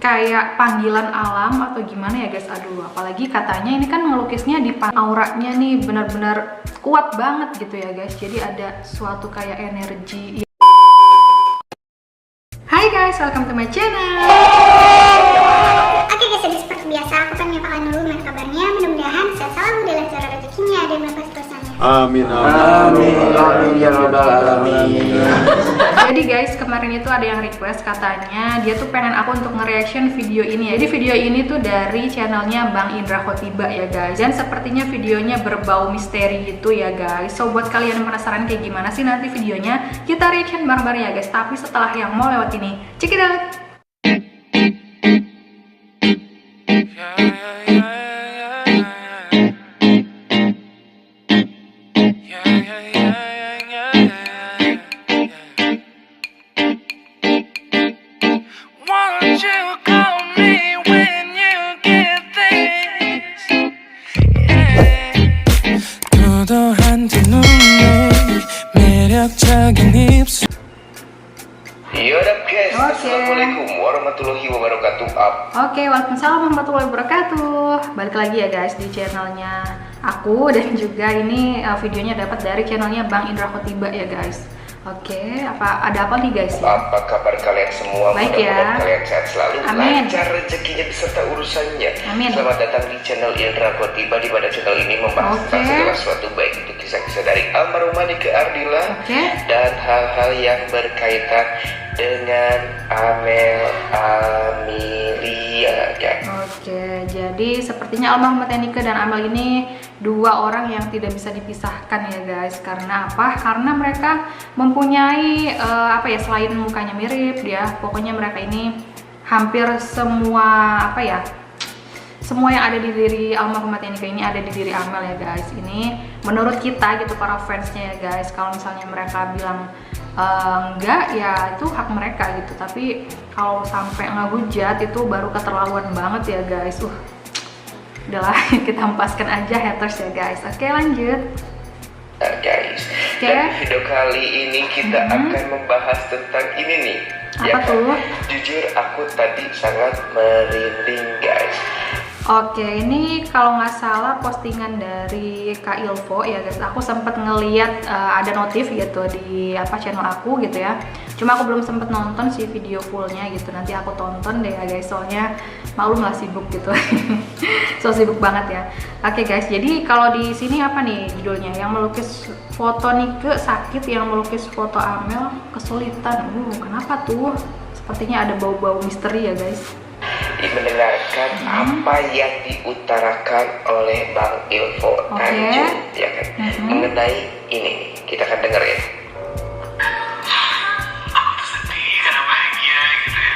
kayak panggilan alam atau gimana ya guys. Aduh, apalagi katanya ini kan ngelukisnya di auranya nih benar-benar kuat banget gitu ya guys. Jadi ada suatu kayak energi. Hai guys, welcome to my channel. Oke guys, jadi seperti biasa aku pengen nyapakan dulu gimana kabarnya. Mudah-mudahan sehat selalu di lancar rezekinya dan melepas dosanya. Amin, amin, amin, ya rabbal alamin. Jadi guys, kemarin itu ada yang request katanya dia tuh pengen aku untuk nge-reaction video ini ya. Jadi video ini tuh dari channelnya Bang Indra Khotiba ya guys. Dan sepertinya videonya berbau misteri gitu ya guys. So buat kalian yang penasaran kayak gimana sih nanti videonya, kita reaction bareng-bareng ya guys. Tapi setelah yang mau lewat ini, check it out. Assalamualaikum warahmatullahi wabarakatuh. Oke, waalaikumsalam warahmatullahi wabarakatuh. Balik lagi ya guys di channelnya aku, dan juga ini videonya dapat dari channelnya Bang Indra Khotiba ya guys. Oke, ada apa nih guys ya? Apa kabar kalian semua? Baik ya. Kalian sehat selalu, Amin. lancar rezekinya beserta urusannya. Amin. Selamat datang di channel Indra Khotiba, di mana channel ini membahas tentang segala sesuatu, baik itu kisah-kisah dari almarhumah Nike Ardila dan hal-hal yang berkaitan dengan Amel Amelia guys. Oke, jadi sepertinya almarhumah Nike dan Amel ini dua orang yang tidak bisa dipisahkan ya guys. Karena apa? Karena mereka mempunyai selain mukanya mirip dia, pokoknya mereka ini hampir semua semua yang ada di diri almarhumah Nike ini ada di diri Amel ya guys. Ini menurut kita gitu, para fansnya ya guys. Kalau misalnya mereka bilang enggak, ya itu hak mereka gitu. Tapi kalau sampai ngehujat itu baru keterlaluan banget ya guys. Udahlah, kita hempaskan aja haters ya guys. Oke, lanjut. Guys, dan video kali ini kita akan membahas tentang ini nih. Apa tuh? Jujur aku tadi sangat merinding guys. Oke, ini kalau nggak salah postingan dari Kak Ilvo ya guys. Aku sempat ngeliat ada notif gitu di channel aku gitu ya. Cuma aku belum sempet nonton sih video fullnya gitu. Nanti aku tonton deh ya guys, soalnya maklum lah sibuk gitu. So sibuk banget ya. Oke guys, jadi kalau di sini apa nih judulnya? Yang melukis foto Nike sakit, yang melukis foto Amel kesulitan. Kenapa tuh? Sepertinya ada bau-bau misteri ya guys. Mendengarkan apa yang diutarakan oleh Bang Ilvo Tanjung ya kan, mengenai ini kita akan dengar ya. Aku tuh sedih karena bahagia gitu ya.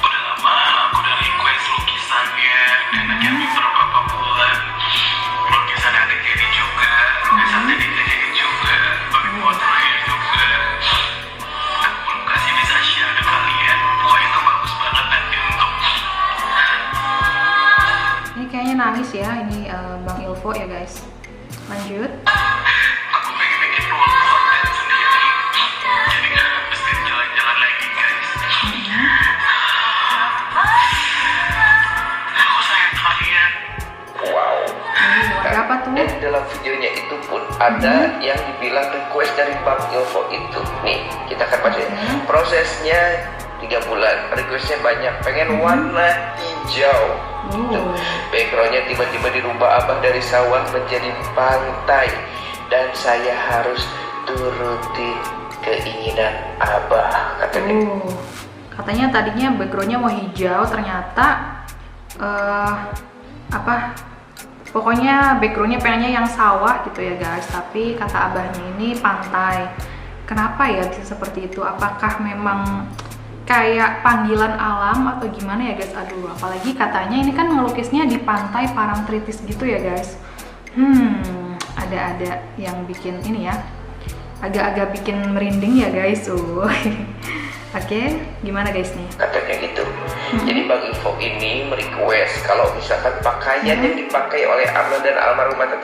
Udah lama aku udah request lukisannya dan akhirnya beberapa bulan lukisan yang jadi juga, lukisan yang jadi juga, bagi fotonya juga. Aku belum kasih bisa share ke kalian. Wah, itu bagus banget nanti untuk ini kayaknya nangis ya ini Bang Ilvo ya guys. Lanjut. aku pengen bikin ruang konten sendiri, jadi gak mesti jalan-jalan lagi guys. Aku sayang kalian. Wow. Apa tuh? Dan dalam videonya itu pun ada yang dibilang request dari Bang Ilvo itu. Nih, kita akan baca. Prosesnya 3 bulan, requestnya banyak, pengen warna hijau. Backgroundnya tiba-tiba dirubah Abah dari sawah menjadi pantai, dan saya harus turuti keinginan Abah, katanya. Katanya tadinya backgroundnya mau hijau, ternyata pokoknya backgroundnya pengennya yang sawah gitu ya guys. Tapi kata abahnya ini pantai. Kenapa ya bisa seperti itu? Apakah memang kayak panggilan alam atau gimana ya guys? Aduh, apalagi katanya ini kan ngelukisnya di pantai Parangtritis gitu ya guys. Ada yang bikin ini ya, agak-agak bikin merinding ya guys. Oke, gimana guys nih? Katanya gitu. Jadi Bang Ilvo ini merequest kalau misalkan pakaian yang dipakai oleh Amel dan almarhumah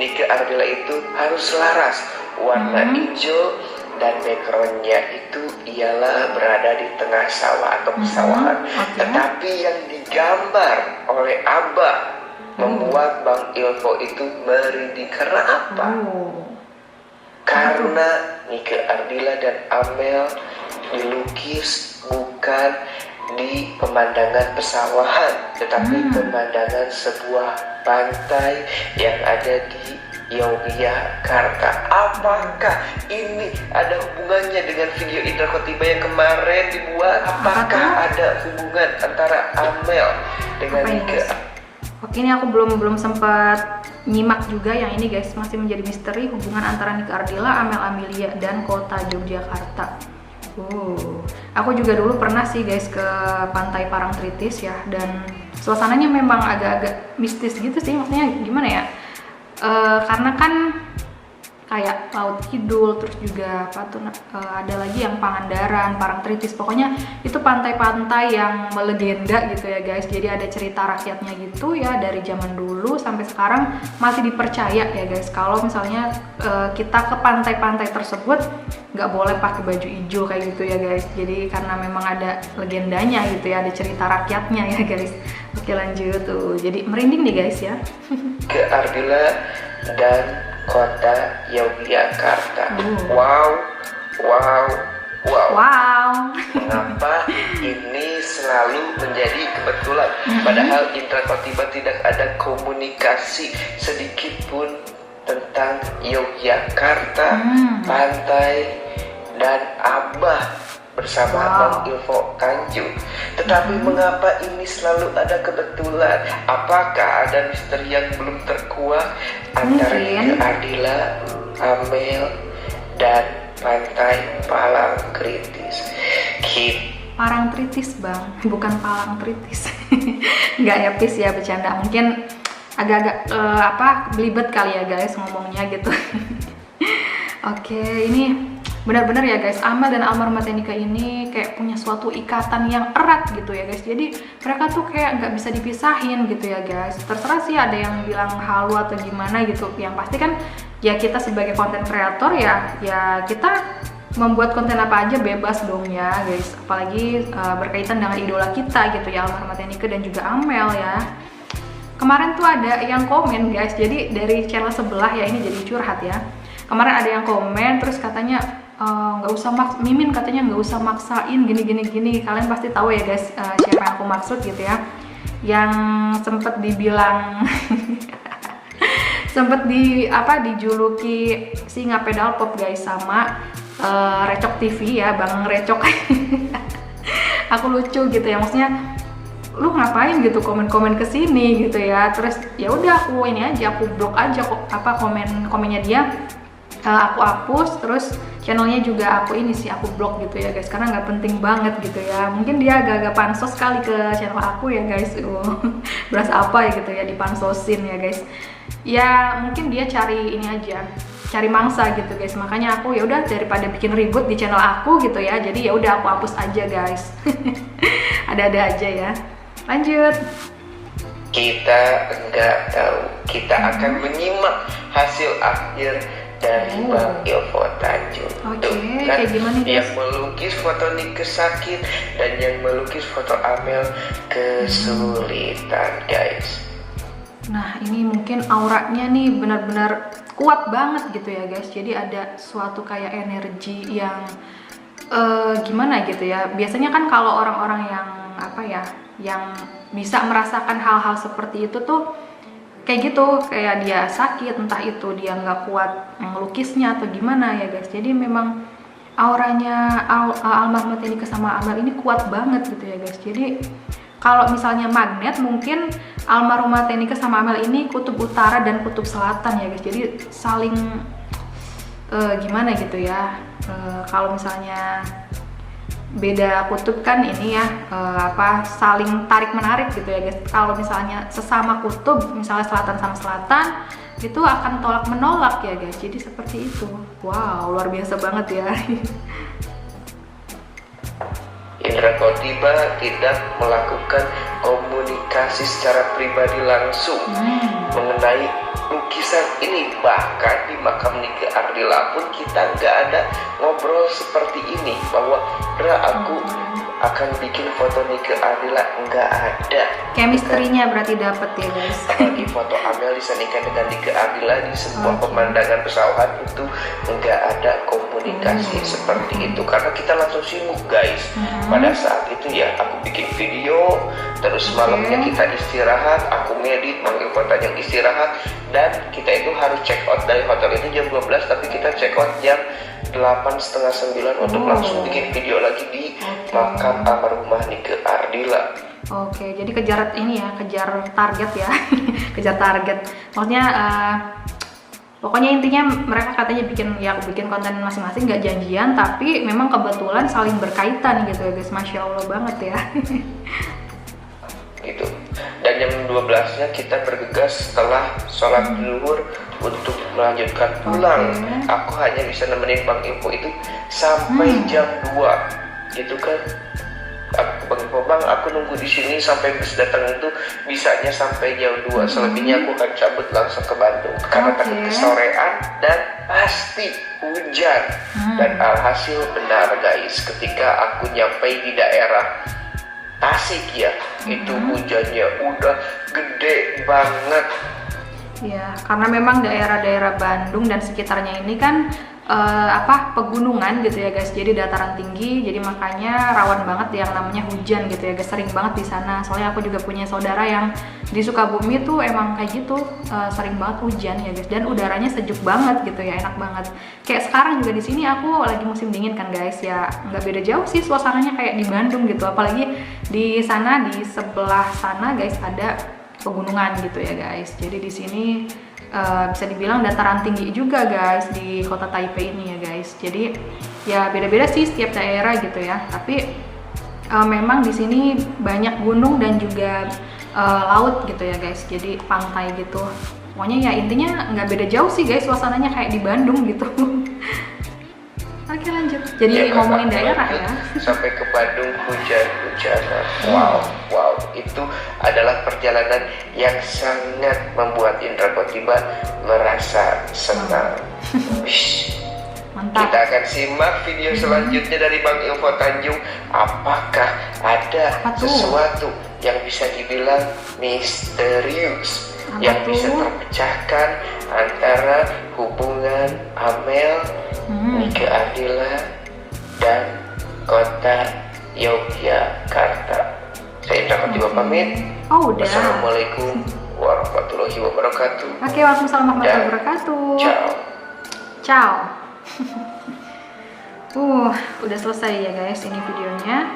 Nike Ardila itu harus selaras, warna hijau dan backgroundnya itu ialah berada di tengah sawah atau pesawahan. Tetapi yang digambar oleh Abah membuat Bang Ilvo itu merinding. Karena apa? Karena Nike Ardila dan Amel dilukis bukan di pemandangan pesawahan, tetapi pemandangan sebuah pantai yang ada di Yogyakarta. Apakah ini ada hubungannya dengan video Indra Khotiba yang kemarin dibuat? Apakah ada hubungan antara Amel dengan Nike? Oke, ini aku belum sempat nyimak juga yang ini guys, masih menjadi misteri hubungan antara Nike Ardila, Amel Amelia dan kota Yogyakarta. Aku juga dulu pernah sih guys ke pantai Parangtritis ya, dan suasananya memang agak-agak mistis gitu sih, maksudnya gimana ya? Karena kan kayak Laut Kidul, terus juga apa tuh ada lagi yang Pangandaran, Parangtritis, pokoknya itu pantai-pantai yang melegenda gitu ya guys. Jadi ada cerita rakyatnya gitu ya, dari zaman dulu sampai sekarang masih dipercaya ya guys, kalau misalnya kita ke pantai-pantai tersebut nggak boleh pakai baju hijau kayak gitu ya guys. Jadi karena memang ada legendanya gitu ya, ada cerita rakyatnya ya guys. Oke, lanjut tuh, jadi merinding nih guys ya. Ke Ardila dan kota Yogyakarta. Wow. Mengapa ini selalu menjadi kebetulan? Padahal Indra Khotiba tidak ada komunikasi sedikit pun tentang Yogyakarta, pantai, dan Abah bersama Bang Ilvo Tanjung. Tetapi mengapa ini selalu ada kebetulan? Apakah ada misteri yang belum terkuak antara Nike Ardila, Amel, dan pantai Parangtritis? Parangtritis bang, bukan Palangtritis. Nggak epic ya, bercanda. Mungkin agak-agak belibet kali ya guys ngomongnya gitu. Oke, ini benar-benar ya guys, Amel dan almarhumah Nika ini kayak punya suatu ikatan yang erat gitu ya guys. Jadi mereka tuh kayak nggak bisa dipisahin gitu ya guys. Terserah sih ada yang bilang halu atau gimana gitu. Yang pasti kan ya kita sebagai konten kreator ya kita membuat konten apa aja bebas dong ya guys. Apalagi berkaitan dengan idola kita gitu ya, almarhumah Nika dan juga Amel ya. Kemarin tuh ada yang komen guys, jadi dari channel sebelah ya, ini jadi curhat ya. Kemarin ada yang komen terus katanya nggak usah Mimin katanya nggak usah maksain gini. Kalian pasti tahu ya guys siapa yang aku maksud gitu ya, yang sempet dibilang sempet dijuluki singa pedal pop guys sama Recok TV ya, Bang Recok. Aku lucu gitu ya, maksudnya lu ngapain gitu komen-komen kesini gitu ya. Terus ya udah aku ini aja, aku blok aja komennya dia. Aku hapus, terus channelnya juga aku blok gitu ya guys, karena nggak penting banget gitu ya. Mungkin dia agak-agak pansos kali ke channel aku ya guys. Berasa apa ya gitu ya dipansosin ya guys. Ya mungkin dia cari mangsa gitu guys. Makanya aku ya udah, daripada bikin ribut di channel aku gitu ya, jadi ya udah aku hapus aja guys. Ada-ada aja ya. Lanjut. Kita nggak tahu, kita akan menyimak hasil akhir dari Bang Ilvo Tanjung. Oke, kayak gimana guys? Yang melukis foto Nike sakit dan yang melukis foto Amel kesulitan guys. Nah ini mungkin auranya nih benar-benar kuat banget gitu ya guys. Jadi ada suatu kayak energi yang gimana gitu ya. Biasanya kan kalau orang-orang yang bisa merasakan hal-hal seperti itu tuh kayak gitu, kayak dia sakit, entah itu dia nggak kuat ngelukisnya atau gimana ya guys. Jadi memang auranya almarhumah Nika sama Amel ini kuat banget gitu ya guys. Jadi kalau misalnya magnet, mungkin almarhumah Nika sama Amel ini kutub utara dan kutub selatan ya guys. Jadi saling gimana gitu ya. Kalau misalnya beda kutub kan ini ya saling tarik menarik gitu ya guys. Kalau misalnya sesama kutub, misalnya selatan sama selatan, itu akan tolak menolak ya guys. Jadi seperti itu. Wow, luar biasa banget ya. Indra Khotiba tidak melakukan komunikasi komunikasi secara pribadi langsung mengenai lukisan ini. Bahkan di makam Nike Ardila pun kita nggak ada ngobrol seperti ini bahwa aku akan bikin foto Nike Ardila, nggak ada. Chemistry-nya berarti dapet ya guys. Apalagi foto Amel disandingkan dengan Nike Ardila di sebuah pemandangan pesawahan itu nggak ada komunikasi seperti itu karena kita langsung sibuk guys. Pada saat itu ya aku bikin video, terus malamnya kita istirahat, aku ngedit, manggil Tanjung istirahat, dan kita itu harus check out dari hotel itu jam 12, tapi kita check out jam 8:30, 9 untuk langsung bikin video lagi di makam almarhumah Nike Ardila. Oke, jadi kejar ini ya, kejar target ya. Kejar target. Maksudnya pokoknya intinya mereka katanya bikin konten masing-masing, nggak janjian, tapi memang kebetulan saling berkaitan gitu ya guys. Masya Allah banget ya. Gitu. Dan jam 12-nya kita bergegas setelah sholat zuhur untuk melanjutkan pulang. Aku hanya bisa nemenin Bang Info itu sampai jam 2 gitu kan. Bang Info, Bang, aku nunggu di sini sampai bis datang itu bisanya sampai jam 2. Selebihnya aku akan cabut langsung ke Bandung karena takut kesorean dan pasti hujan. Dan alhasil benar guys, ketika aku nyampe di daerah Tasik ya, itu hujannya udah gede banget. Ya, karena memang daerah-daerah Bandung dan sekitarnya ini kan pegunungan gitu ya guys. Jadi dataran tinggi, jadi makanya rawan banget yang namanya hujan gitu ya guys. Sering banget di sana. Soalnya aku juga punya saudara yang di Sukabumi tuh emang kayak gitu, sering banget hujan ya guys. Dan udaranya sejuk banget gitu ya, enak banget. Kayak sekarang juga di sini aku lagi musim dingin kan guys ya, nggak beda jauh sih suasananya kayak di Bandung gitu. Apalagi di sana, di sebelah sana guys ada pegunungan gitu ya guys. Jadi di sini bisa dibilang dataran tinggi juga guys di kota Taipei ini ya guys. Jadi ya beda-beda sih setiap daerah gitu ya. Tapi memang di sini banyak gunung dan juga laut gitu ya guys. Jadi pantai gitu. Pokoknya ya intinya nggak beda jauh sih guys suasananya kayak di Bandung gitu. Oke lanjut. Jadi ngomongin daerah ya. Sampai ke Bandung hujan-hujanan. Wow, itu adalah perjalanan yang sangat membuat Indra Khotiba merasa senang. Mantap. Kita akan simak video selanjutnya dari Bang Info Tanjung. Apakah ada sesuatu yang bisa dibilang misterius yang bisa terpecahkan antara hubungan Amel, Nike Ardila, dan kota Yogyakarta. Saya Indra Khotiba pamit. Udah. Wassalamualaikum warahmatullahi wabarakatuh. Oke, waalaikumsalam warahmatullahi wabarakatuh. Ciao. Udah selesai ya guys ini videonya.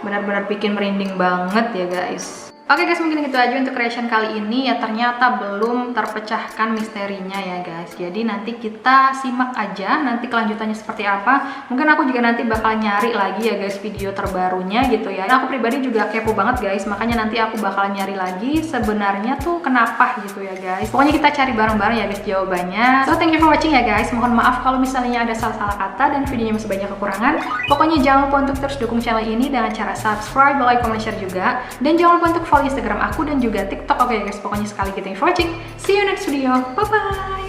Benar-benar bikin merinding banget ya guys. Oke guys, mungkin gitu aja untuk reaction kali ini ya. Ternyata belum terpecahkan misterinya ya guys. Jadi nanti kita simak aja nanti kelanjutannya seperti apa. Mungkin aku juga nanti bakal nyari lagi ya guys video terbarunya gitu ya. Nah, aku pribadi juga kepo banget guys. Makanya nanti aku bakal nyari lagi sebenarnya tuh kenapa gitu ya guys. Pokoknya kita cari bareng-bareng ya guys jawabannya. So thank you for watching ya guys. Mohon maaf kalau misalnya ada salah-salah kata dan videonya masih banyak kekurangan. Pokoknya jangan lupa untuk terus dukung channel ini dengan cara subscribe, like, comment, share juga. Dan jangan lupa untuk follow Instagram aku dan juga TikTok. Oke guys, pokoknya sekali gitu for watching. See you next video. Bye bye.